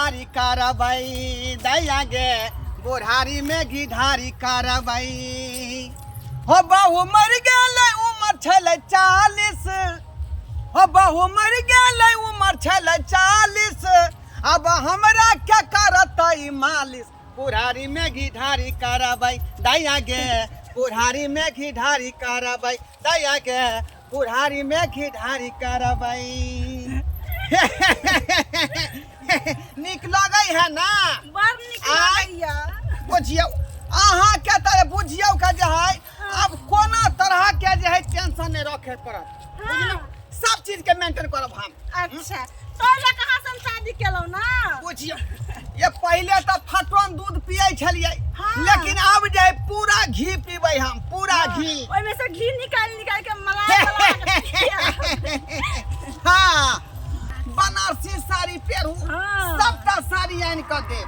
ढारी कारबाई दैया गे बुढ़ारी में घी ढारी कारबाई हो बहु मर गेल उमर छल 40 हो बहु मर गेल उमर छल 40 अब हमरा क्या करत मालिश बुढ़ारी में घी ढारी कारबाई दैया गे बुढ़ारी में घी ढारी कारबाई दैया गे बुढ़ारी में घी ढारी कारबाई निक लगे है ना बड़ निक लगैया बुझियो अहाँ के तरह बुझियो के जे है अब कोना तरह के जे है टेंशन नहीं रखे पड़त बुझलो सब चीज के मेंटेन करब हम अच्छा तोरा कहाँ से हम शादी केलौ ना बुझियो ये पहले तो फटवन दूध पिए छलिए हाँ। लेकिन अब जे है पूरा घी पीबै हम पूरा घी ओइ में से घी निकाल के मलाई बना के हाँ बनारसी साड़ी पहनू हाँ। सबटा साड़ी आन कर दे